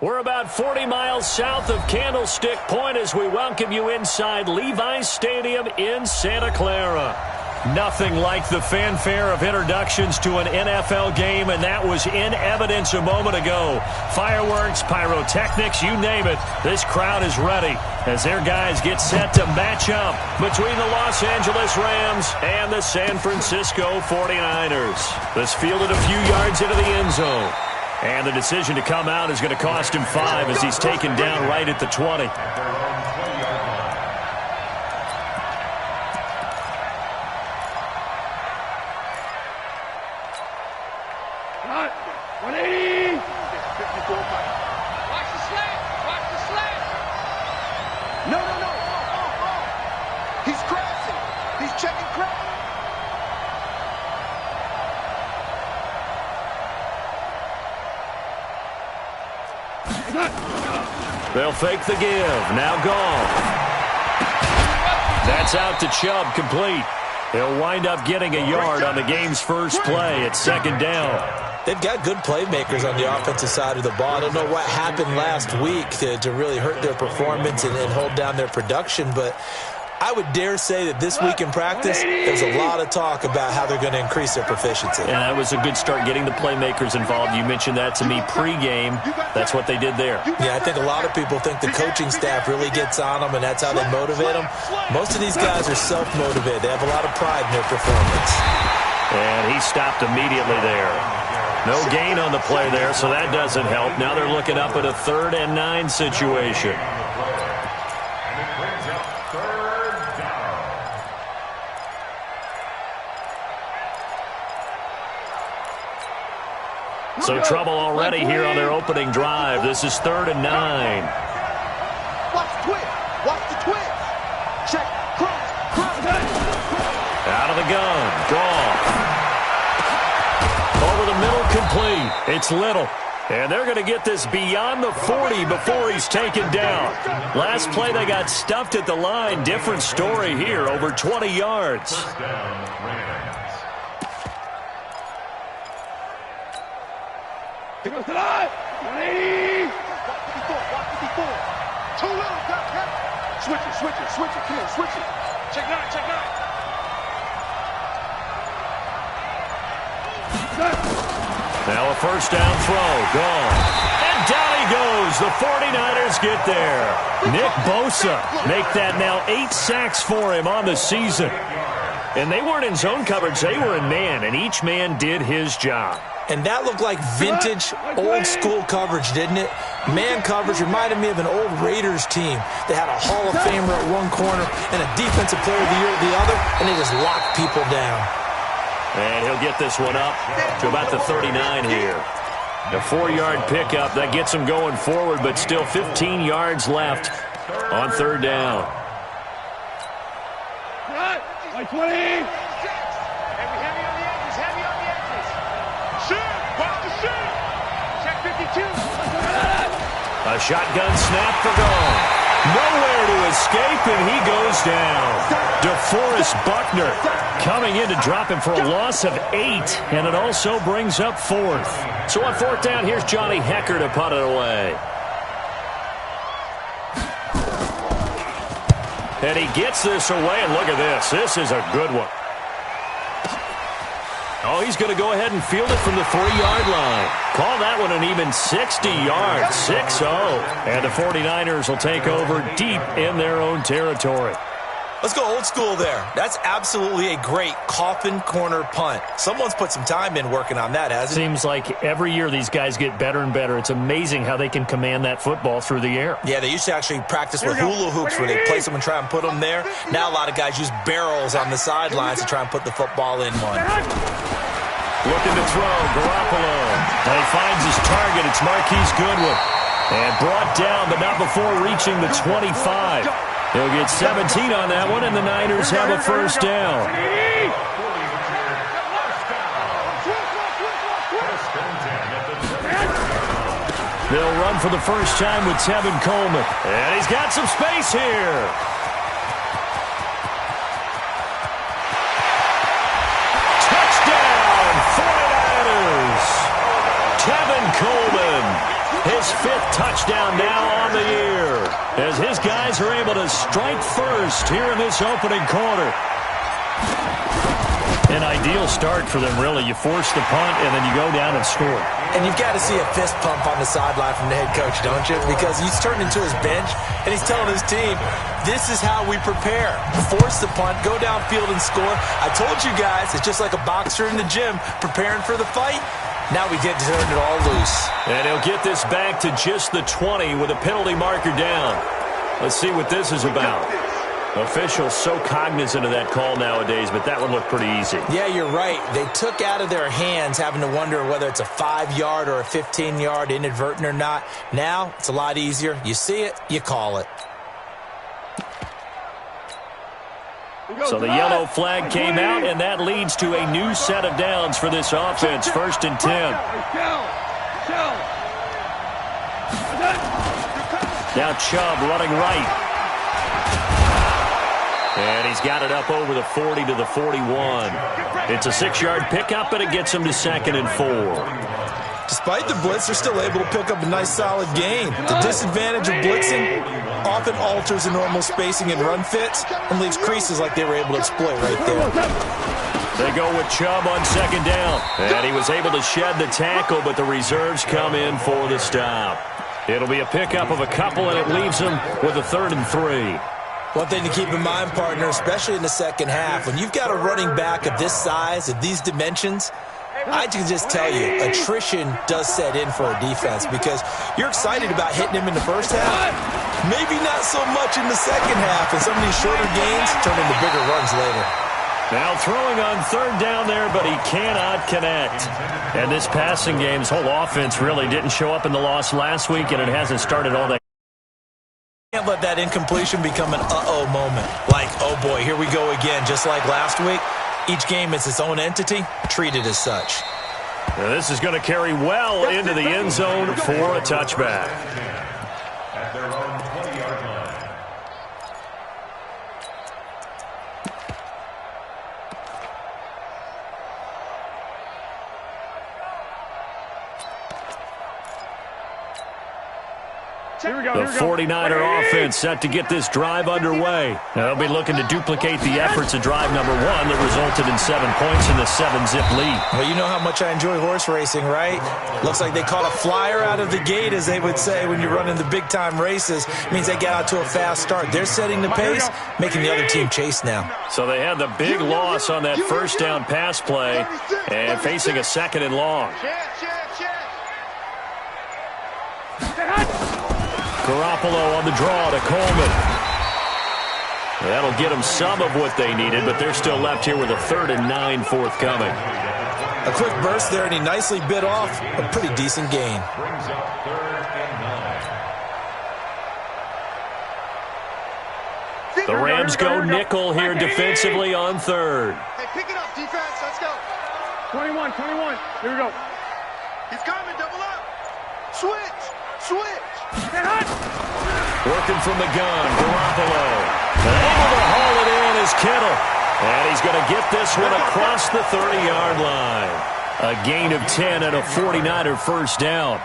We're about 40 miles south of Candlestick Point as we welcome you inside Levi's Stadium in Santa Clara. Nothing like the fanfare of introductions to an NFL game, and that was in evidence a moment ago. Fireworks, pyrotechnics, you name it. This crowd is ready as their guys get set to match up between the Los Angeles Rams and the San Francisco 49ers. This fielded a few yards into the end zone. And the decision to come out is going to cost him 5 as he's taken down right at the 20. They'll fake the give. Now gone. That's out to Chubb, complete. He'll wind up getting a yard on the game's first play at second down. They've got good playmakers on the offensive side of the ball. I don't know what happened last week to really hurt their performance and hold down their production, but I would dare say that this week in practice, there's a lot of talk about how they're going to increase their proficiency. And that was a good start getting the playmakers involved. You mentioned that to me pregame. That's what they did there. Yeah, I think a lot of people think the coaching staff really gets on them, and that's how they motivate them. Most of these guys are self-motivated. They have a lot of pride in their performance. And he stopped immediately there. No gain on the play there, so that doesn't help. Now they're looking up at a 3rd and 9 situation. So trouble already here on their opening drive. This is 3rd and 9. Watch the twist. Watch the twist. Check. Cross. Out of the gun. Gone. Over the middle, complete. It's Little. And they're going to get this beyond the 40 before he's taken down. Last play, they got stuffed at the line. Different story here. Over 20 yards. Here goes the line. 180. 154. Too little. Switch it. Come on, switch it. Check 9. Now a first down throw. Gone. And down he goes. The 49ers get there. Nick Bosa make that now 8 sacks for him on the season. And they weren't in zone coverage. They were in man, and each man did his job. And that looked like vintage, old-school coverage, didn't it? Man coverage reminded me of an old Raiders team. They had a Hall of Famer at one corner and a Defensive Player of the Year at the other, and they just locked people down. And he'll get this one up to about the 39 here. A 4-yard pickup. That gets him going forward, but still 15 yards left on 3rd down. 20. A shotgun snap for gone. Nowhere to escape, and he goes down. DeForest Buckner coming in to drop him for a loss of 8, and it also brings up 4th. So on 4th down, here's Johnny Hecker to punt it away. And he gets this away, and look at this. This is a good one. Oh, he's going to go ahead and field it from the 3-yard line. Call that one an even 60 yards, 6-0. And the 49ers will take over deep in their own territory. Let's go old school there. That's absolutely a great coffin corner punt. Someone's put some time in working on that, hasn't it? Seems like every year these guys get better and better. It's amazing how they can command that football through the air. Yeah, they used to actually practice with hula hoops where they place them and try and put them there. Now a lot of guys use barrels on the sidelines to try and put the football in one. Looking to throw, Garoppolo. And he finds his target. It's Marquise Goodwin. And brought down, but not before reaching the 25. He'll get 17 on that one, and the Niners have a first down. They'll run for the first time with Tevin Coleman. And he's got some space here. Touchdown, 49ers. Tevin Coleman, his 5th touchdown now on the year, as his guys are able to strike first here in this opening quarter. An ideal start for them, really. You force the punt, and then you go down and score. And you've got to see a fist pump on the sideline from the head coach, don't you? Because he's turned into his bench, and he's telling his team, this is how we prepare. Force the punt, go downfield and score. I told you guys, it's just like a boxer in the gym preparing for the fight. Now we get to turn it all loose. And he'll get this back to just the 20 with a penalty marker down. Let's see what this is about. Officials so cognizant of that call nowadays, but that one looked pretty easy. Yeah, you're right. They took out of their hands having to wonder whether it's a 5-yard or a 15-yard, inadvertent or not. Now, it's a lot easier. You see it, you call it. So the yellow flag came out, and that leads to a new set of downs for this offense. 1st and 10. Now Chubb running right. And he's got it up over the 40 to the 41. It's a 6-yard pickup, and it gets him to 2nd and 4. Despite the blitz, they're still able to pick up a nice, solid gain. The disadvantage of blitzing often alters the normal spacing and run fits and leaves creases like they were able to exploit right there. They go with Chubb on 2nd down. And he was able to shed the tackle, but the reserves come in for the stop. It'll be a pickup of a couple, and it leaves him with a 3rd and 3. One thing to keep in mind, partner, especially in the second half, when you've got a running back of this size, of these dimensions, I can just tell you, attrition does set in for a defense because you're excited about hitting him in the first half. Maybe not so much in the second half, and some of these shorter gains turn into bigger runs later. Now throwing on 3rd down there, but he cannot connect. And this passing game's whole offense really didn't show up in the loss last week, and it hasn't started all that. Can't let that incompletion become an uh-oh moment. Like, oh boy, here we go again, just like last week. Each game is its own entity, treated as such. Now this is going to carry well into the end zone for a touchback. At their own 20-yard line. The 49er offense set to get this drive underway. Now they'll be looking to duplicate the efforts of drive number 1 that resulted in 7 points in the 7-zip lead. Well, you know how much I enjoy horse racing, right? Looks like they caught a flyer out of the gate, as they would say when you're running the big-time races. It means they get out to a fast start. They're setting the pace, making the other team chase now. So they had the big loss on that 1st down pass play and facing a 2nd and long. Garoppolo on the draw to Coleman. That'll get them some of what they needed, but they're still left here with a 3rd and 9 forthcoming. A quick burst there, and he nicely bit off a pretty decent gain. Brings up 3rd and 9. The Rams go nickel here defensively on 3rd. Hey, pick it up, defense. Let's go. 21. Here we go. He's coming. Double up. Switch. Working from the gun, Garoppolo. Able to haul it in is Kittle. And he's going to get this one across the 30-yard line. A gain of 10 and a 49er first down.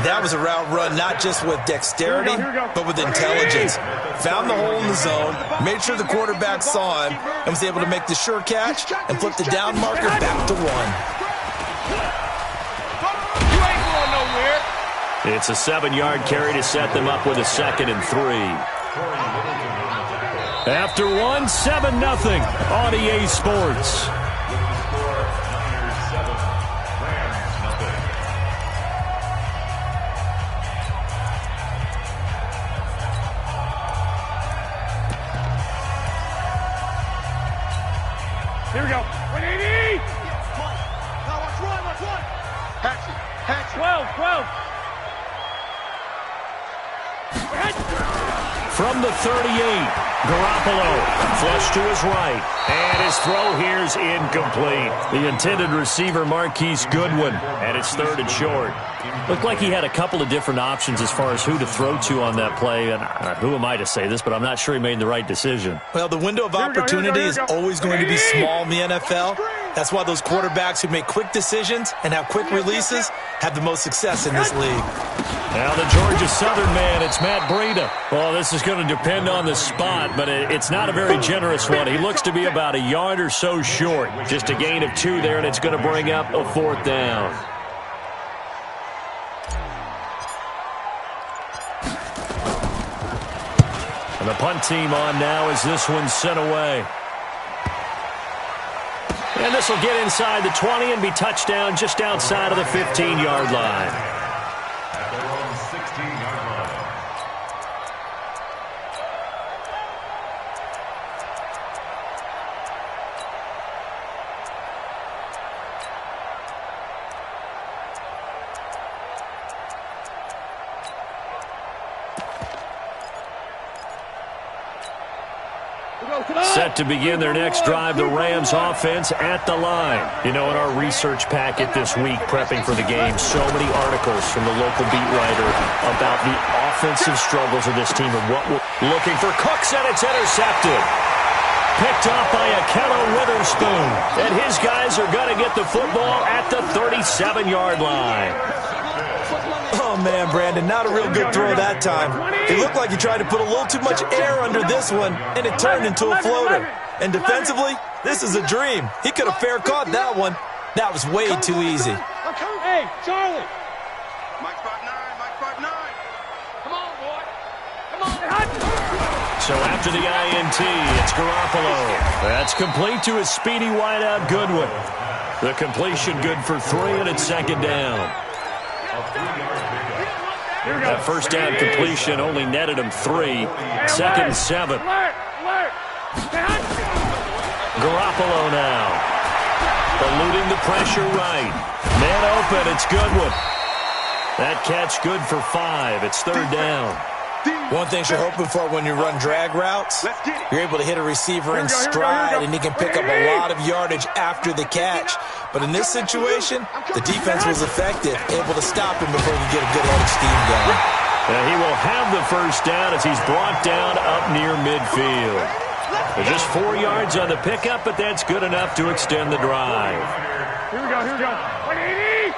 That was a route run not just with dexterity, but with intelligence. Found the hole in the zone, made sure the quarterback saw him, and was able to make the sure catch and flip the down marker back to 1. It's a 7-yard carry to set them up with a 2nd and 3. After 1, 7-0 on EA Sports. Here we go. 180. Now watch one. Hatch it. 12. From the 38, Garoppolo flush to his right, and his throw here's incomplete. The intended receiver, Marquise Goodwin, and it's 3rd and short. Looked like he had a couple of different options as far as who to throw to on that play, and who am I to say this, but I'm not sure he made the right decision. Well, the window of opportunity is always going to be small in the NFL, That's why those quarterbacks who make quick decisions and have quick releases have the most success in this league. Now the Georgia Southern man, it's Matt Breida. Well, this is going to depend on the spot, but it's not a very generous one. He looks to be about a yard or so short. Just a gain of 2 there, and it's going to bring up a 4th down. And the punt team on now as this one's sent away. And this will get inside the 20 and be touchdown just outside of the 15-yard line. Set to begin their next drive, the Rams offense at the line. You know, in our research packet this week, prepping for the game, so many articles from the local beat writer about the offensive struggles of this team and what we're looking for. Cooks, and it's intercepted. Picked off by Akello Witherspoon. And his guys are going to get the football at the 37-yard line. Oh, man, Brandon, not a real good throw that time. It looked like he tried to put a little too much air under this one, and it turned into a floater. And defensively, this is a dream. He could have fair caught that one. That was way too easy. Hey, Charlie. Mike 5'9", Mike 5'9". Come on, boy. Come on. So after the INT, it's Garoppolo. That's complete to his speedy wideout Goodwin. The completion good for 3, and it's 2nd down. That first down completion only netted him 3. 2nd and 7. Garoppolo now. Eluding the pressure right. Man open, it's Goodwin. That catch good for 5. It's 3rd down. One thing you're hoping for when you run drag routes, you're able to hit a receiver in stride, and he can pick up a lot of yardage after the catch. But in this situation, the defense was effective, able to stop him before he could get a good head of steam going. And he will have the first down as he's brought down up near midfield. Just 4 yards on the pickup, but that's good enough to extend the drive. Here we go. 180.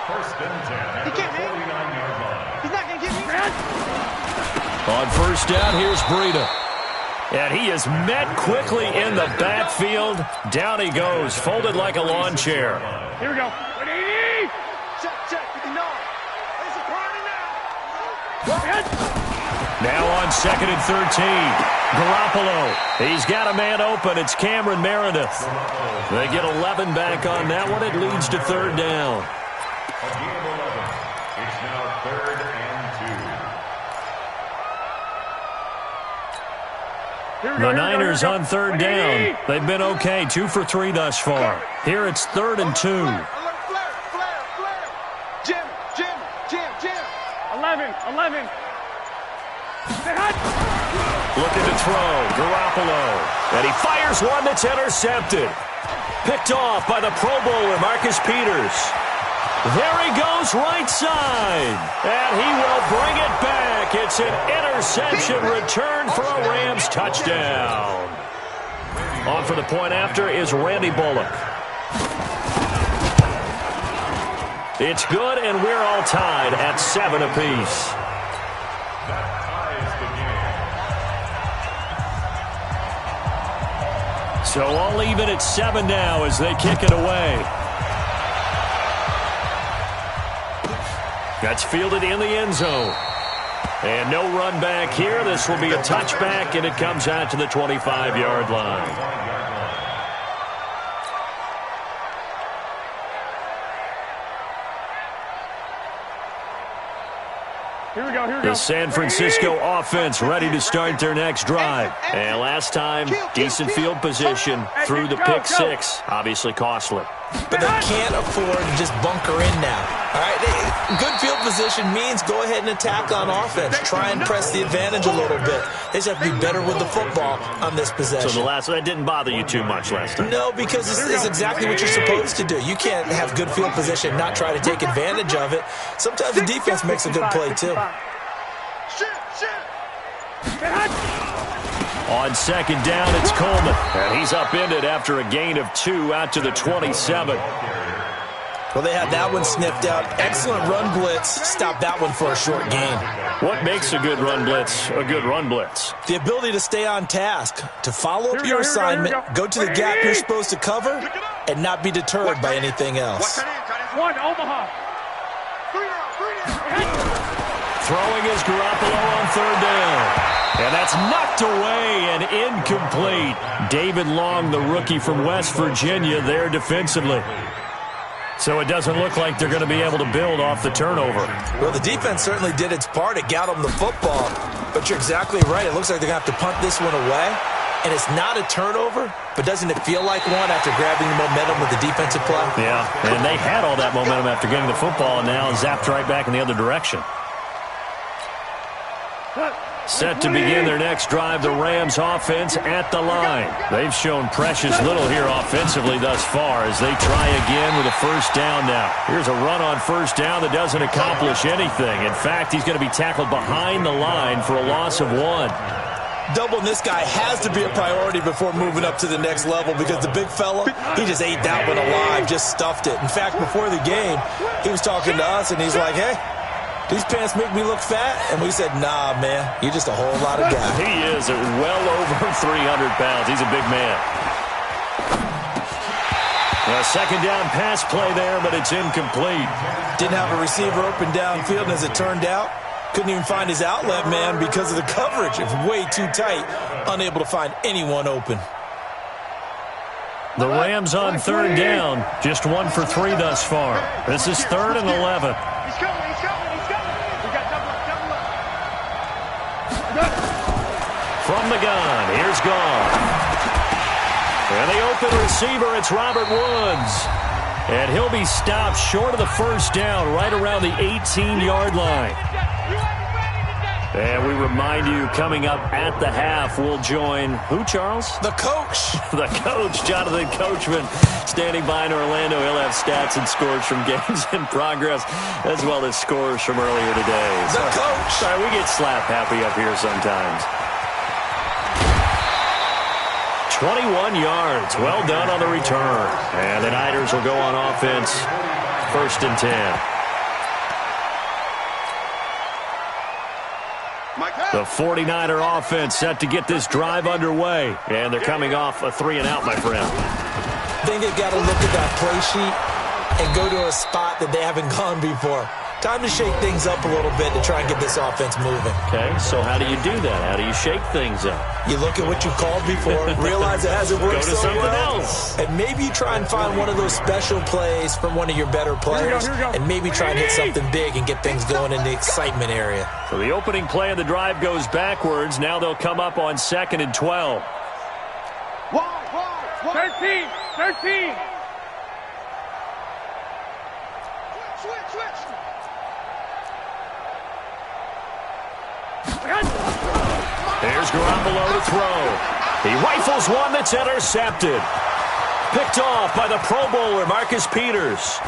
First and 10. He can't hit. He's not going to get me. On first down, here's Breida. And he is met quickly in the backfield. Down he goes, folded like a lawn chair. Here we go. 180. Check, 59. There's a party now. Now on 2nd and 13. Garoppolo. He's got a man open. It's Cameron Meredith. They get 11 back on that one. It leads to 3rd down. It's now 3rd and 2. The Niners on 3rd down. They've been okay, 2 for 3 thus far. Here it's 3rd and 2. Flare. Jim. 11. Looking to throw. Garoppolo. And he fires one that's intercepted. Picked off by the Pro Bowler, Marcus Peters. There he goes, right side. And he will bring it back. It's an interception return for a Rams touchdown. On for the point after is Randy Bullock. It's good, and we're all tied at 7 apiece. That ties the game. So all even at 7 now as they kick it away. That's fielded in the end zone. And no run back here. This will be a touchback, and it comes out to the 25-yard line. Here we go. The San Francisco offense ready to start their next drive. And last time, decent field position through the pick 6. Obviously costly. But they can't afford to just bunker in now. All right, good field position means go ahead and attack on offense. Try and press the advantage a little bit. They just have to be better with the football on this possession. So that didn't bother you too much last time? No, because this is exactly what you're supposed to do. You can't have good field position and not try to take advantage of it. Sometimes the defense makes a good play, too. On second down, it's Coleman. And he's upended after a gain of 2 out to the 27. Well, they had that one sniffed out. Excellent run blitz. Stop that one for a short gain. What makes a good run blitz a good run blitz? The ability to stay on task, to follow up your assignment, go to the gap you're supposed to cover, and not be deterred by anything else. One, Omaha. Throwing is Garoppolo on third down. And that's knocked away and incomplete. David Long, the rookie from West Virginia, there defensively. So it doesn't look like they're going to be able to build off the turnover. Well, the defense certainly did its part. It got them the football. But you're exactly right. It looks like they're going to have to punt this one away. And it's not a turnover, but doesn't it feel like one after grabbing the momentum with the defensive play? Yeah, and they had all that momentum after getting the football and now zapped right back in the other direction. Set to begin their next drive, the Rams offense at the line. They've shown precious little here offensively thus far as they try again with a first down now. Here's a run on first down that doesn't accomplish anything. In fact, he's going to be tackled behind the line for a loss of 1. Doubling this guy has to be a priority before moving up to the next level because the big fella, he just ate that one alive, just stuffed it. In fact, before the game, he was talking to us, and he's like, hey, these pants make me look fat? And we said, nah, man, you're just a whole lot of guy. He is well over 300 pounds. He's a big man. A second down pass play there, but it's incomplete. Didn't have a receiver open downfield, and as it turned out, couldn't even find his outlet man because of the coverage. It was way too tight, unable to find anyone open. The Rams on third down, just 1 for 3 thus far. This is 3rd and 11. He's coming. We got double up. From the gun, here's Gone. And the open receiver, it's Robert Woods. And he'll be stopped short of the first down, right around the 18-yard line. And we remind you, coming up at the half, we'll join who, Charles? The coach. The coach, Jonathan Coachman, standing by in Orlando. He'll have stats and scores from games in progress, as well as scores from earlier today. The coach. Sorry, we get slap happy up here sometimes. 21 yards. Well done on the return. And the Niners will go on offense, 1st and 10. The 49er offense set to get this drive underway. And they're coming off a 3-and-out, my friend. I think they've got to look at that play sheet and go to a spot that they haven't gone before. Time to shake things up a little bit to try and get this offense moving. Okay, so how do you do that? How do you shake things up? You look at what you've called before, realize it hasn't worked Go to so something well, else. and maybe you try and find one of those special plays from one of your better players, Here we go. and maybe try and hit something big and get things going in the excitement area. So the opening play of the drive goes backwards. Now they'll come up on 2nd and 12. 13. Switch. There's Garoppolo to throw. He rifles one that's intercepted. Picked off by the Pro Bowler, Marcus Peters.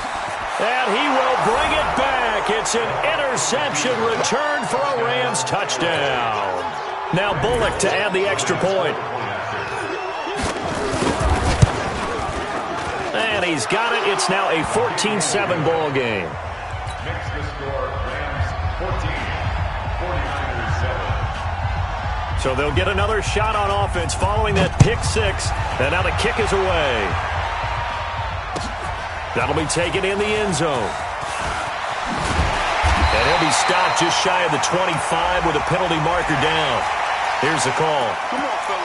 And he will bring it back. It's an interception return for a Rams touchdown. Now Bullock to add the extra point. And he's got it. It's now a 14-7 ball game. Makes the score Rams 14, 49ers 7. So they'll get another shot on offense following that pick six. And now the kick is away. That'll be taken in the end zone. And he'll be stopped just shy of the 25 with a penalty marker down. Here's the call.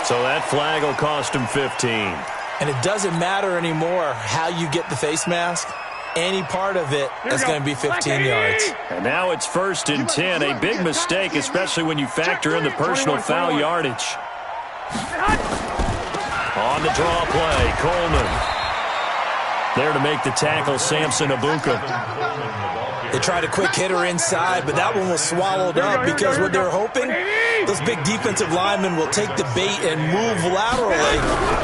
So that flag will cost him 15. And it doesn't matter anymore how you get the face mask. Any part of it is going to be 15 yards. And now it's 1st and 10. A big mistake, especially when you factor in the personal foul yardage. On the draw play, Coleman. There to make the tackle, Samson Abuka. They tried a quick hitter inside, but that one was swallowed up because what they're hoping, those big defensive linemen will take the bait and move laterally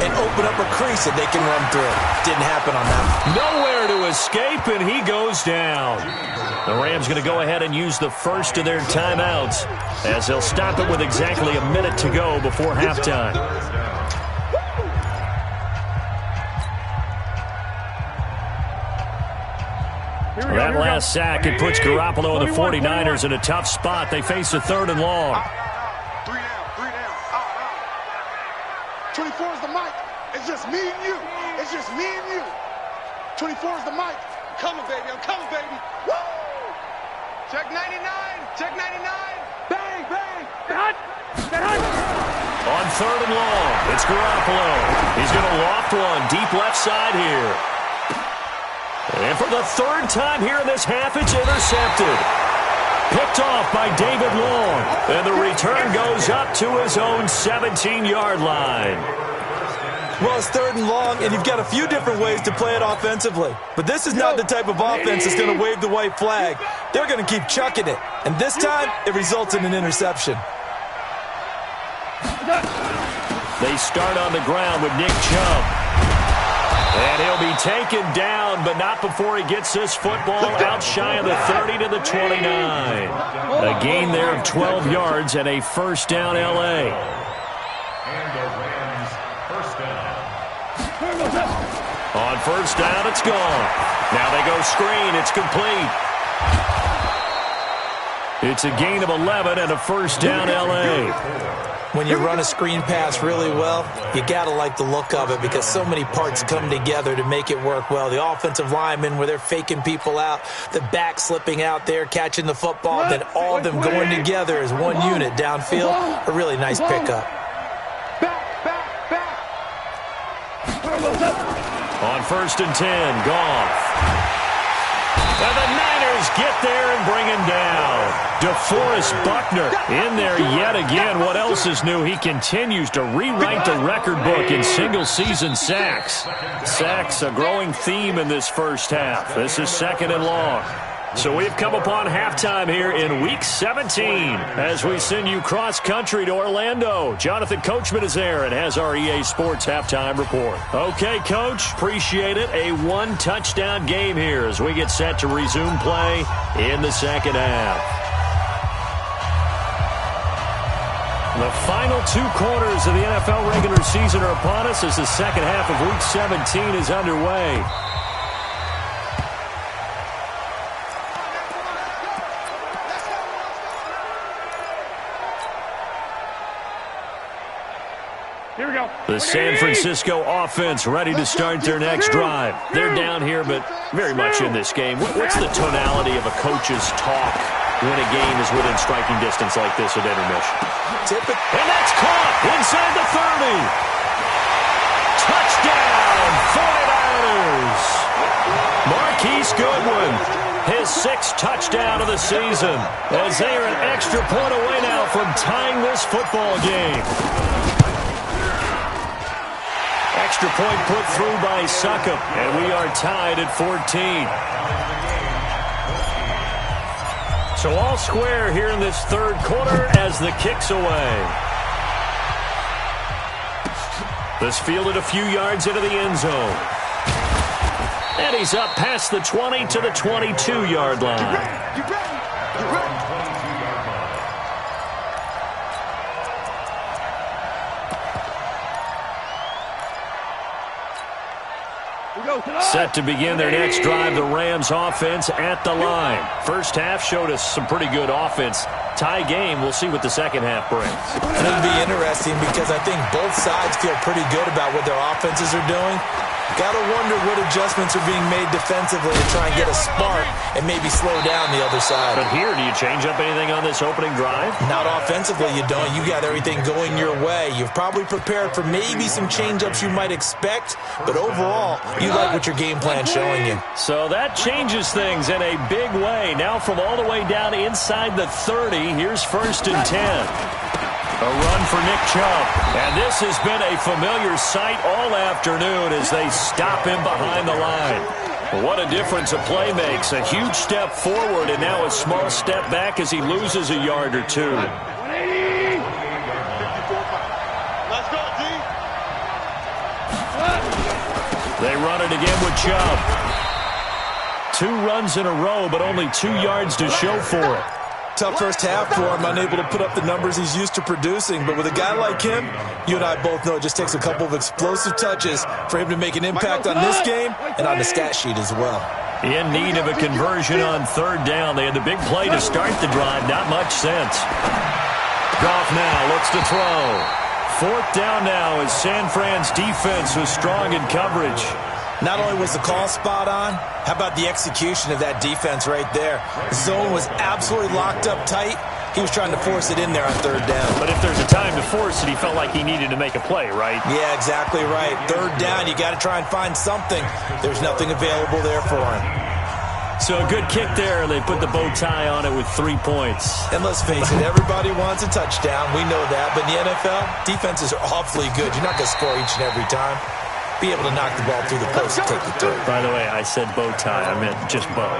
and open up a crease that they can run through. Didn't happen on that. Nowhere to escape, and he goes down. The Rams going to go ahead and use the first of their timeouts as they'll stop it with exactly a minute to go before halftime. That last sack, it puts Garoppolo and the 49ers in a tough spot. They face a 3rd and long. 3 down. 24 is the mic. It's just me and you. It's just me and you. 24 is the mic. I'm coming, baby. I'm coming, baby. Woo! Check 99. Check 99. Bang, bang. On 3rd and long, it's Garoppolo. He's going to loft one deep left side here. And for the 3rd time here in this half, it's intercepted. Picked off by David Long. And the return goes up to his own 17-yard line. Well, it's 3rd and long, and you've got a few different ways to play it offensively. But this is not the type of offense that's going to wave the white flag. They're going to keep chucking it. And this time, it results in an interception. They start on the ground with Nick Chubb. And he'll be taken down, but not before he gets this football out shy of the 30 to the 29. A gain there of 12 yards and a first down L.A. And the Rams first down. On first down, it's gone. Now they go screen. It's complete. It's a gain of 11 and a first down L.A. When you run a screen pass really well, you got to like the look of it because so many parts come together to make it work well. The offensive linemen, where they're faking people out, the back slipping out there, catching the football, then all of them going together as one unit downfield. A really nice pickup. On 1st and 10, Goff. And the Niners get there and bring him down. DeForest Buckner in there yet again. What else is new? He continues to rewrite the record book in single-season sacks. Sacks, a growing theme in this first half. This is 2nd and long. So we've come upon halftime here in Week 17 as we send you cross-country to Orlando. Jonathan Coachman is there and has our EA Sports halftime report. Okay, Coach, appreciate it. A one-touchdown game here as we get set to resume play in the second half. The final 2 quarters of the NFL regular season are upon us as the second half of Week 17 is underway. Here we go. The San Francisco offense ready to start their next drive. They're down here, but very much in this game. What's the tonality of a coach's talk when a game is within striking distance like this at intermission? And that's caught inside the 30. Touchdown, 49ers. Marquise Goodwin, his 6th touchdown of the season, as they are an extra point away now from tying this football game. Extra point put through by Succop, and we are tied at 14. So all square here in this 3rd quarter as the kick's away. This fielded a few yards into the end zone. And he's up past the 20 to the 22-yard line. You ready? Set to begin their next drive, the Rams offense at the line. First half showed us some pretty good offense. Tie game, we'll see what the second half brings. It'll be interesting because I think both sides feel pretty good about what their offenses are doing. Got to wonder what adjustments are being made defensively to try and get a spark and maybe slow down the other side. But here, do you change up anything on this opening drive? Not offensively, you don't. You got everything going your way. You've probably prepared for maybe some change-ups you might expect, but overall, you like what your game plan's showing you. So that changes things in a big way. Now from all the way down inside the 30, here's 1st and 10. A run for Nick Chubb. And this has been a familiar sight all afternoon as they stop him behind the line. What a difference a play makes. A huge step forward and now a small step back as he loses a yard or two. 180. Let's go, D. They run it again with Chubb. 2 runs in a row, but only 2 yards to show for it. Tough first half for him, unable to put up the numbers he's used to producing. But with a guy like him, you and I both know it just takes a couple of explosive touches for him to make an impact on this game and on the stat sheet as well. In need of a conversion on 3rd down. They had the big play to start the drive. Not much sense. Goff now looks to throw. 4th down now as San Fran's defense was strong in coverage. Not only was the call spot on, how about the execution of that defense right there? The zone was absolutely locked up tight. He was trying to force it in there on 3rd down. But if there's a time to force it, he felt like he needed to make a play, right? Yeah, exactly right. 3rd down, you got to try and find something. There's nothing available there for him. So a good kick there, and they put the bow tie on it with 3 points. And let's face it, everybody wants a touchdown. We know that. But in the NFL, defenses are awfully good. You're not going to score each and every time. Be able to knock the ball through the post and take the throw. By the way, I said bow tie. I meant just bow.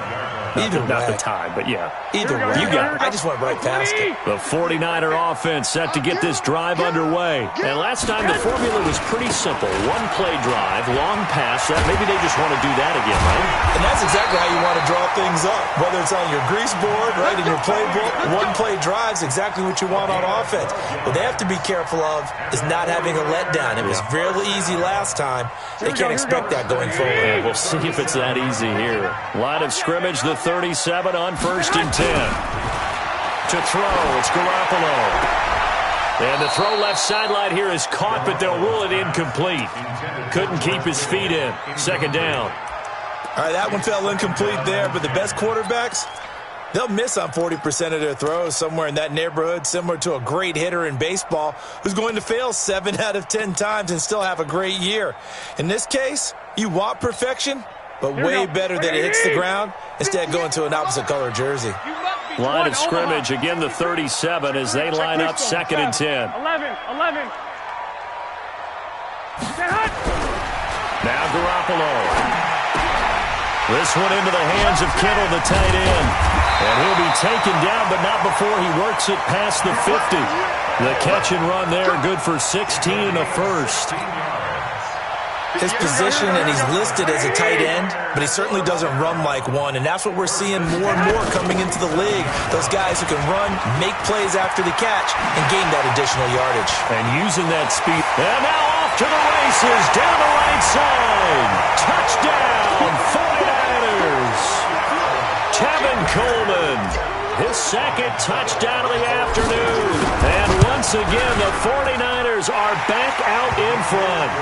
Not the tie, but yeah. Either way. You got it. I just went right past it. The 49er offense set to get this drive underway. And last time the formula was pretty simple. 1-play drive, long pass. Maybe they just want to do that again, right? And that's exactly how you want to draw things up. Whether it's on your grease board, right, in your playbook, 1-play drive's exactly what you want on offense. What they have to be careful of is not having a letdown. It was really easy last time. They can't expect that going forward. Yeah, we'll see if it's that easy here. Line of scrimmage, the 37 on 1st and 10. To throw, it's Garoppolo. And the throw left sideline here is caught, but they'll rule it incomplete. Couldn't keep his feet in. 2nd down. All right, that one fell incomplete there, but the best quarterbacks, they'll miss on 40% of their throws, somewhere in that neighborhood, similar to a great hitter in baseball who's going to fail 7 out of 10 times and still have a great year. In this case, you want perfection, but way better that it hits the ground instead of going to an opposite color jersey. Line of scrimmage, again the 37 as they line up 2nd and 10. 11. Now Garoppolo. This one into the hands of Kittle, the tight end. And he'll be taken down, but not before he works it past the 50. The catch and run there, good for 16 and a first. His position, and he's listed as a tight end, but he certainly doesn't run like one, and that's what we're seeing more and more coming into the league. Those guys who can run, make plays after the catch, and gain that additional yardage. And using that speed. And now off to the races, down the right side. Touchdown, 49ers. Tevin Coleman, his 2nd touchdown of the afternoon. And once again, the 49ers are back out in front.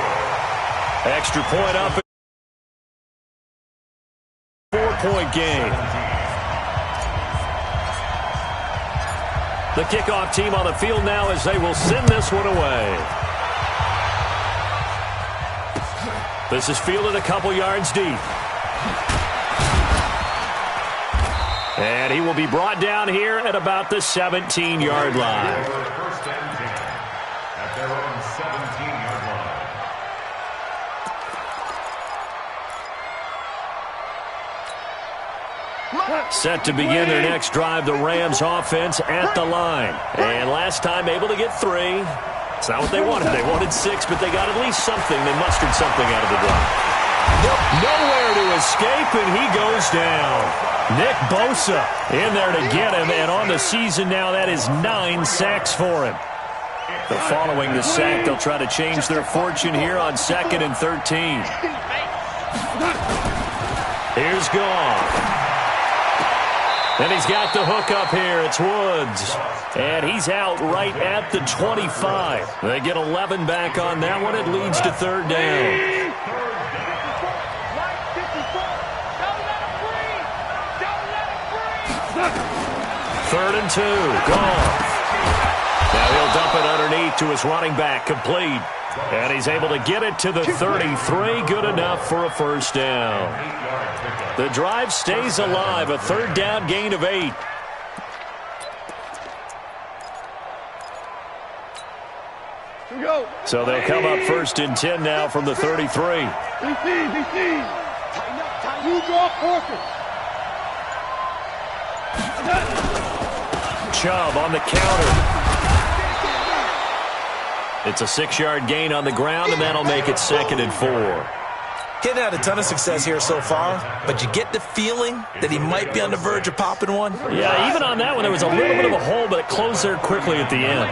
Extra point up. 4-point game. The kickoff team on the field now as they will send this one away. This is fielded a couple yards deep. And he will be brought down here at about the 17-yard line. First and 10 at their own 17-yard line. Set to begin their next drive, the Rams offense at the line. And last time able to get 3. It's not what they wanted. They wanted 6, but they got at least something. They mustered something out of the drive. Nowhere to escape, and he goes down. Nick Bosa in there to get him, and on the season now, that is 9 sacks for him. But following the sack, they'll try to change their fortune here on 2nd and 13. Here's Goff. And he's got the hook up here. It's Woods. And he's out right at the 25. They get 11 back on that one. It leads to 3rd down. 3rd and 2. Goff. Now he'll dump it underneath to his running back. Complete. And he's able to get it to the 33. Good enough for a first down. The drive stays alive. A 3rd down gain of 8. So they'll come up 1st and 10 now from the 33. Chubb on the counter. It's a 6-yard gain on the ground, and that'll make it 2nd and 4. He hasn't had a ton of success here so far, but you get the feeling that he might be on the verge of popping one. Yeah, even on that one, there was a little bit of a hole, but it closed there quickly at the end.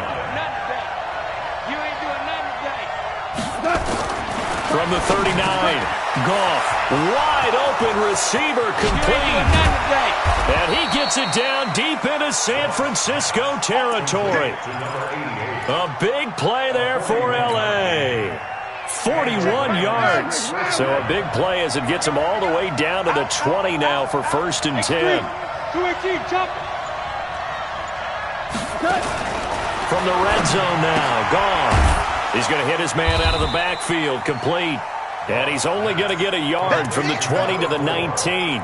From the 39, Goff, wide open receiver complete. And he gets it down deep into San Francisco territory. A big play there for L.A. 41 yards. So a big play as it gets him all the way down to the 20 now for 1st and 10. From the red zone now, Goff. He's going to hit his man out of the backfield, complete. And he's only going to get a yard from the 20 to the 19.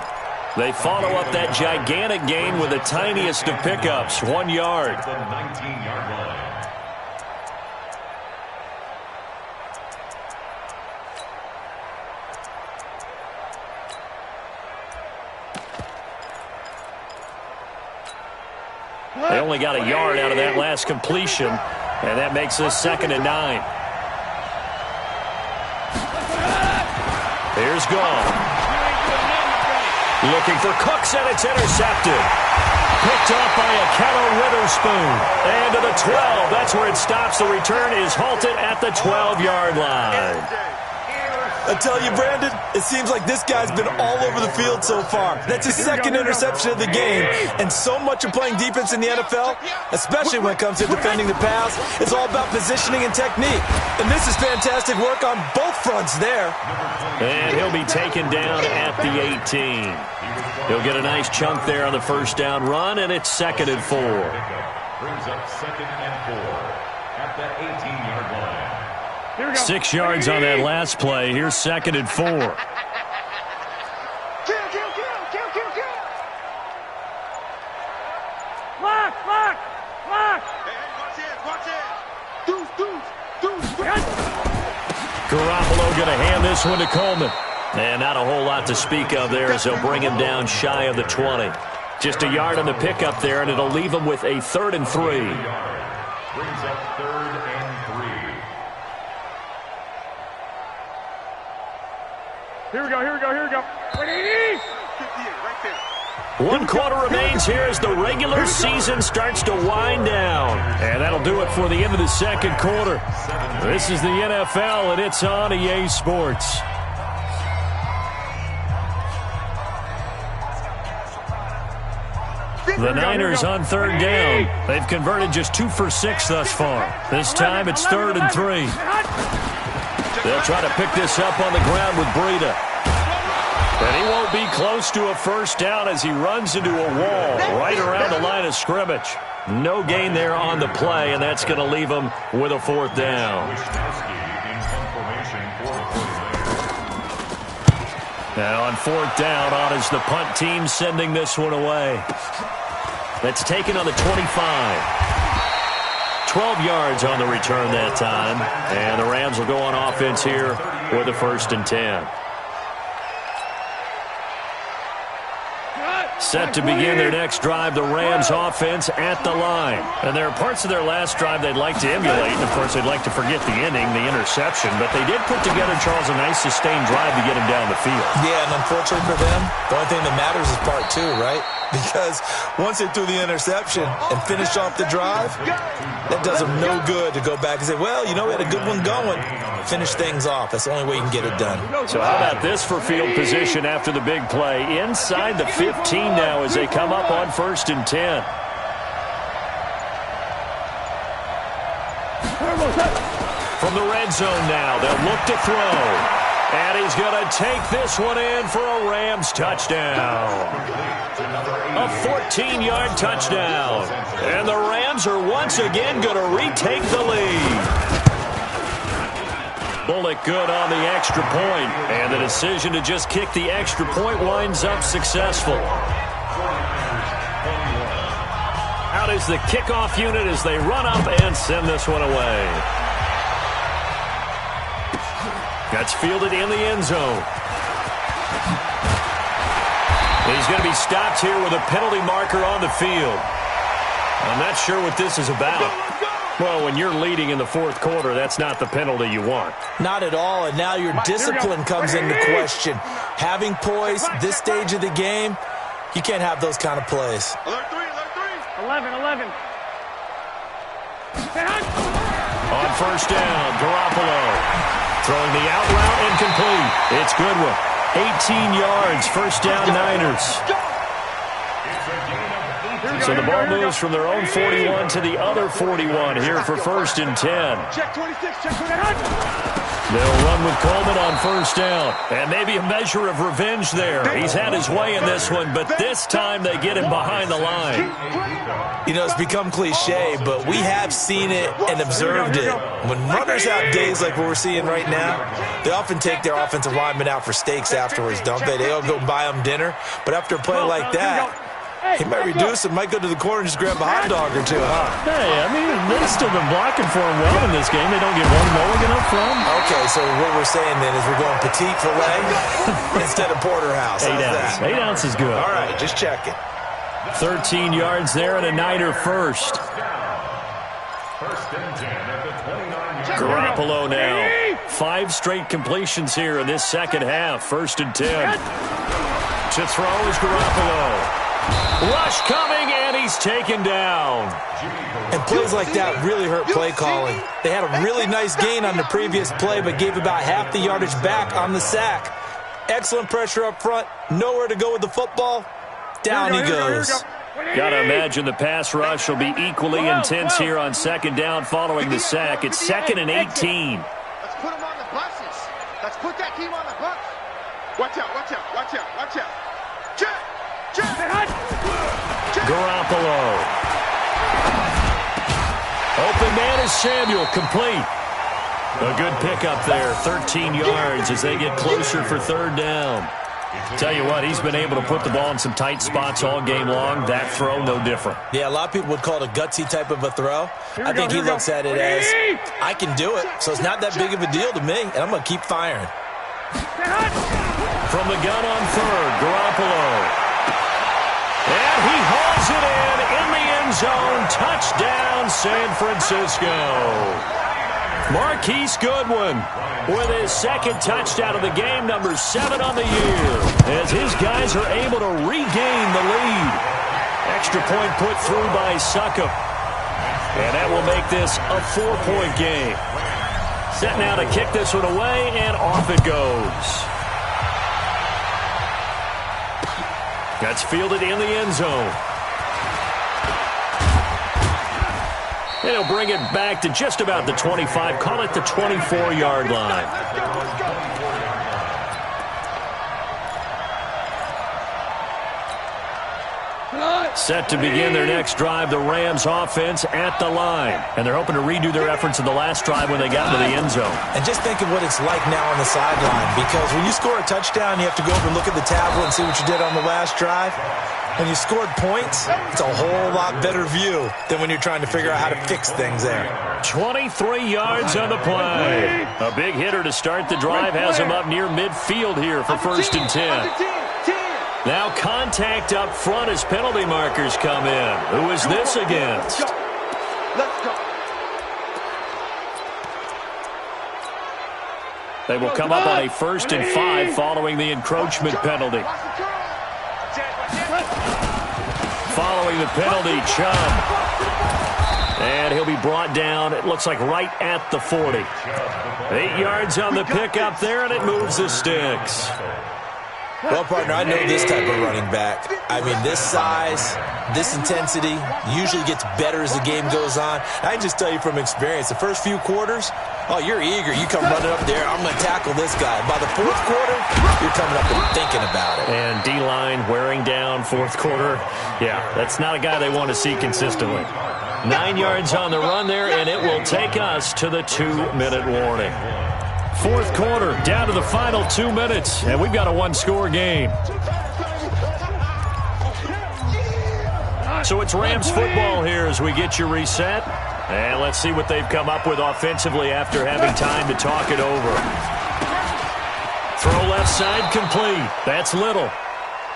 They follow up that gigantic gain with the tiniest of pickups, 1 yard. The 19-yard line. They only got a yard out of that last completion, and that makes us 2nd and 9. Here's Goff. Looking for Cooks, and it's intercepted. Picked off by Akello Witherspoon. And to the 12. That's where it stops. The return is halted at the 12-yard line. I tell you, Brandon, it seems like this guy's been all over the field so far. That's his 2nd interception of the game. And so much of playing defense in the NFL, especially when it comes to defending the pass, is all about positioning and technique. And this is fantastic work on both fronts there. And he'll be taken down at the 18. He'll get a nice chunk there on the 1st down run, and it's 2nd and 4. Brings up 2nd and 4 at the 18-yard line. 6 yards on that last play. Here's 2nd and 4. Kill. Lock. Watch it. Deuce. Garoppolo going to hand this one to Coleman. And not a whole lot to speak of there as they'll bring him down shy of the 20. Just a yard on the pickup there, and it'll leave him with a 3rd and 3. Brings up 3rd and 3. Here we go. 180. 58, right there. 1 quarter remains here as the regular season starts to wind down. And that'll do it for the end of the 2nd quarter. This is the NFL, and it's on EA Sports. The Niners on 3rd down. They've converted just 2 for 6 thus far. This time it's 3rd and 3. They'll try to pick this up on the ground with Breida. And he won't be close to a 1st down as he runs into a wall right around the line of scrimmage. No gain there on the play, and that's going to leave him with a 4th down. Now on 4th down, on is the punt team sending this one away. That's taken on the 25. 12 yards on the return that time. And the Rams will go on offense here with a 1st and 10. Set to begin their next drive, the Rams offense at the line. And there are parts of their last drive they'd like to emulate. And, of course, they'd like to forget the ending, the interception. But they did put together, Charles, a nice sustained drive to get him down the field. Yeah, and unfortunately for them, the only thing that matters is part 2, right? Because once they threw the interception and finished off the drive, that does them no good to go back and say, well, you know, we had a good one going. Finish things off. That's the only way you can get it done. So how about this for field position after the big play? Inside the 15 now as they come up on 1st and 10. From the red zone now, they'll look to throw. And he's going to take this one in for a Rams touchdown. A 14-yard touchdown. And the Rams are once again going to retake the lead. Bullock good on the extra point. And the decision to just kick the extra point winds up successful. Out is the kickoff unit as they run up and send this one away. That's fielded in the end zone. He's going to be stopped here with a penalty marker on the field. I'm not sure what this is about. Well, when you're leading in the fourth quarter, that's not the penalty you want. Not at all, and now your discipline comes into question. Having poise, this stage of the game, you can't have those kind of plays. Alert 3, alert 3. 11. On first down, Garoppolo throwing the out route incomplete. It's Goodwin. 18 yards, first down Niners. So the ball moves from their own 41 to the other 41 here for first and 10. Check 26, check 29. They'll run with Coleman on first down. And maybe a measure of revenge there. He's had his way in this one, but this time they get him behind the line. You know, it's become cliche, but we have seen it and observed it. When runners have days like what we're seeing right now, they often take their offensive linemen out for steaks afterwards, don't they? They'll go buy them dinner. But after a play like that, he might reduce it, might go to the corner and just grab a hot dog or two, huh? Hey, I mean, they've still been blocking for him well in this game. They don't get one Mulligan up front. Okay, so what we're saying then is we're going petite filet instead of porterhouse. 8 ounce. 8 ounce is good. All right, just checking. 13 yards there and a Niner first. First and 10 at the 29-yard Garoppolo now. 5 straight completions here in this second half. First and 10. To throw is Garoppolo. Rush coming, and he's taken down. And plays like that really hurt play calling. They had a really nice gain on the previous play, but gave about half the yardage back on the sack. Excellent pressure up front. Nowhere to go with the football. Down he goes. Gotta imagine the pass rush will be equally intense here on second down following the sack. It's second and 18. Let's put them on the buses. Let's put that team on the bus. Watch out, watch out, watch out, watch out. Check. Garoppolo. Open man is Samuel, complete. A good pickup there, 13 yards as they get closer for third down. Tell you what, he's been able to put the ball in some tight spots all game long. That throw, no different. Yeah, a lot of people would call it a gutsy type of a throw. I think he looks at it as, I can do it, so it's not that big of a deal to me, and I'm going to keep firing. From the gun on third, Garoppolo. And he hauls it in the end zone. Touchdown, San Francisco. Marquise Goodwin with his second touchdown of the game, number 7 on the year, as his guys are able to regain the lead. Extra point put through by Succop. And that will make this a 4-point game. Set now to kick this one away, and off it goes. That's fielded in the end zone. And he'll bring it back to just about the 25. Call it the 24-yard line. Set to begin their next drive, the Rams offense at the line. And they're hoping to redo their efforts in the last drive when they got into the end zone. And just think of what it's like now on the sideline, because when you score a touchdown, you have to go over and look at the tablet and see what you did on the last drive. When you scored points, it's a whole lot better view than when you're trying to figure out how to fix things there. 23 yards on the play. A big hitter to start the drive has him up near midfield here for first and 10. Now contact up front as penalty markers come in. Who is this against? Let's go. They will come up on a first and 5 following the encroachment penalty. Following the penalty, Chubb. And he'll be brought down, it looks like right at the 40. 8 yards on the pickup there, and it moves the sticks. Well, partner, I know this type of running back. I mean, this size, this intensity usually gets better as the game goes on. I can just tell you from experience, the first few quarters, oh, you're eager. You come running up there, I'm going to tackle this guy. By the fourth quarter, you're coming up and thinking about it. And D-line wearing down fourth quarter. Yeah, that's not a guy they want to see consistently. 9 yards on the run there, and it will take us to the 2-minute warning. Fourth quarter, down to the final 2 minutes, and we've got a one-score game. So it's Rams football here as we get you reset. And let's see what they've come up with offensively after having time to talk it over. Throw left side complete. That's Little.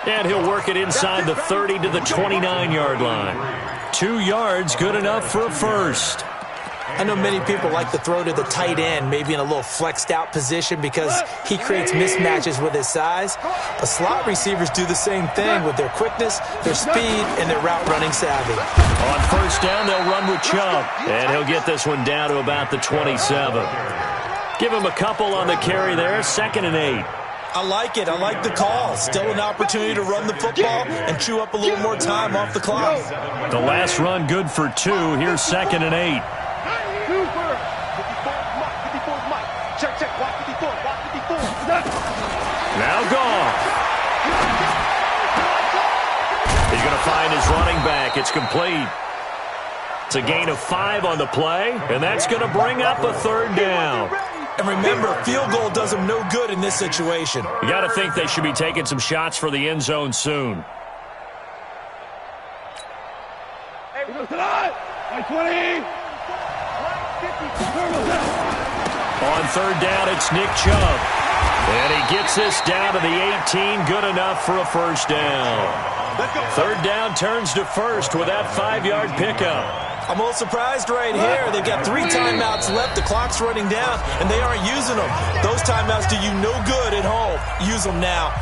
And he'll work it inside the 30 to the 29-yard line. 2 yards, good enough for a first. I know many people like to throw to the tight end, maybe in a little flexed out position because he creates mismatches with his size. But slot receivers do the same thing with their quickness, their speed, and their route running savvy. On first down, they'll run with Chubb, and he'll get this one down to about the 27. Give him a couple on the carry there, 2nd and 8. I like it. I like the call. Still an opportunity to run the football and chew up a little more time off the clock. The last run good for 2. Here's 2nd and 8. Now gone. He's going to find his running back. It's complete. It's a gain of 5 on the play, and that's going to bring up a 3rd down. And remember, field goal does them no good in this situation. You got to think they should be taking some shots for the end zone soon. On 3rd down, it's Nick Chubb. And he gets this down to the 18, good enough for a 1st down. 3rd down turns to 1st with that 5-yard pickup. I'm a little surprised right here. They've got 3 timeouts left. The clock's running down, and they aren't using them. Those timeouts do you no good at home. Use them now.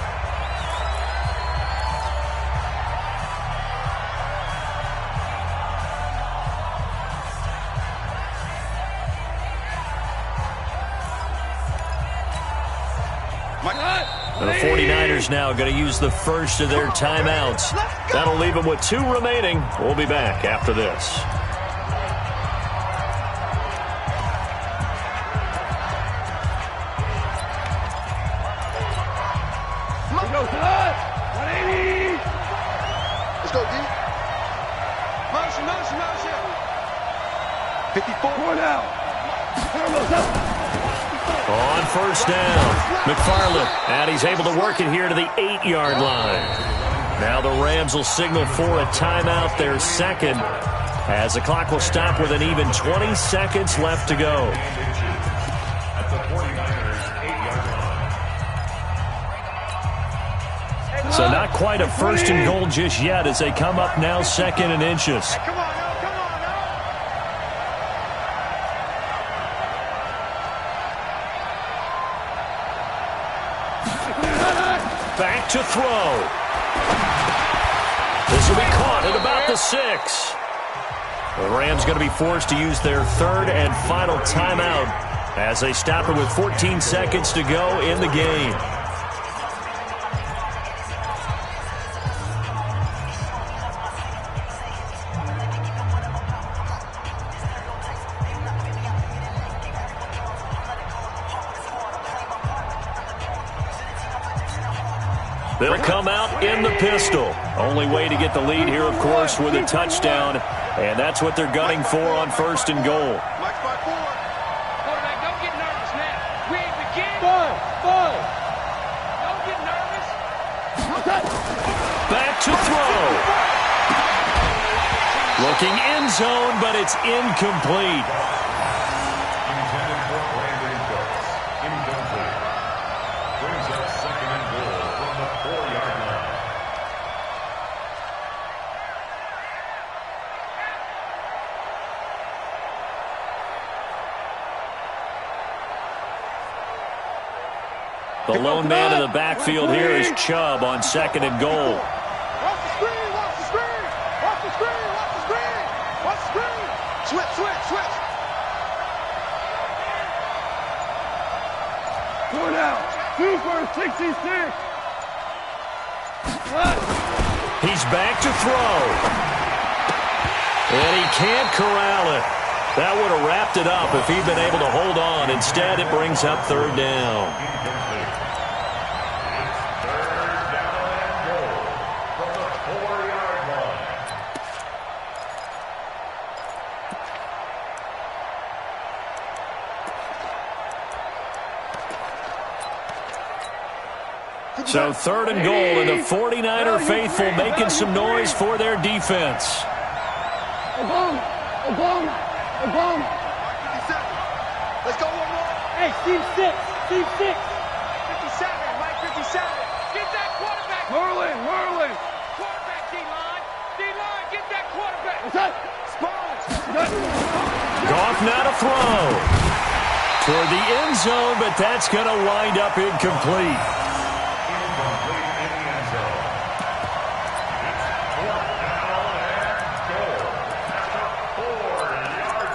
The 49ers now going to use the first of their timeouts. That'll leave them with 2 remaining. We'll be back after this. Let's go, D. Motion, motion, motion. 54 now. On first down, McFarland, and he's able to work it here to the 8-yard line. Now the Rams will signal for a timeout, their 2nd, as the clock will stop with an even 20 seconds left to go. So not quite a 1st and goal just yet as they come up now 2nd and inches. Come on, now, come on, now. Back to throw. This will be caught at about the 6. The Rams going to be forced to use their 3rd and final timeout as they stop it with 14 seconds to go in the game. They'll come out in the pistol. Only way to get the lead here, of course, with a touchdown. And that's what they're gunning for on 1st and goal. Mike 5-4. Quarterback, don't get nervous now. We ain't beginning. Don't get nervous. Back to throw. Looking end zone, but it's incomplete. Intended for Brandon Cooks. Incomplete. Brings up 2nd and goal from the 4-yard line. The lone man in the backfield here is Chubb on 2nd and goal. Watch the screen, watch the screen. Watch the screen, watch the screen. Watch the screen. Switch, switch, switch. 4 down. 2 for 66. He's back to throw. And he can't corral it. That would have wrapped it up if he'd been able to hold on. Instead, it brings up 3rd down. So 3rd and goal, and the 49er faithful making some noise for their defense. Obama. 57. Let's go one more. Hey, Steve 6. 57, Mike 57. Get that quarterback. Whirling. Quarterback, D-line. D-line, get that quarterback. Sponge. Goff now to throw. Toward the end zone, but that's going to wind up incomplete. Incomplete in the end zone. It's 4th down and goal at the 4-yard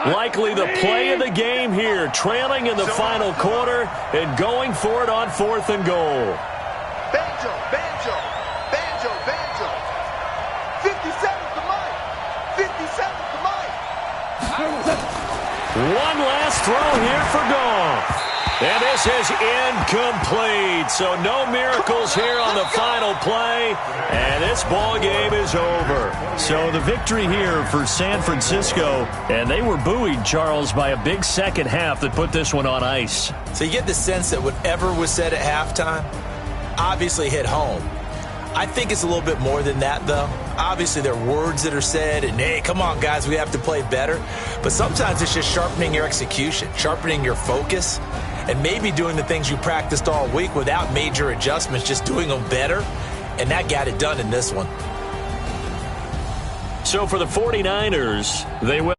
line. Likely the play of the game here, trailing in the final quarter and going for it on 4th and goal. Banjo, banjo, banjo, banjo. 57's the mic. 57's the mic. One last throw here for Goff. And this is incomplete. So no miracles here on the final play. And this ball game is over. So the victory here for San Francisco. And they were buoyed, Charles, by a big second half that put this one on ice. So you get the sense that whatever was said at halftime obviously hit home. I think it's a little bit more than that, though. Obviously, there are words that are said, and, hey, come on, guys, we have to play better. But sometimes it's just sharpening your execution, sharpening your focus, and maybe doing the things you practiced all week without major adjustments, just doing them better. And that got it done in this one. So for the 49ers, they will.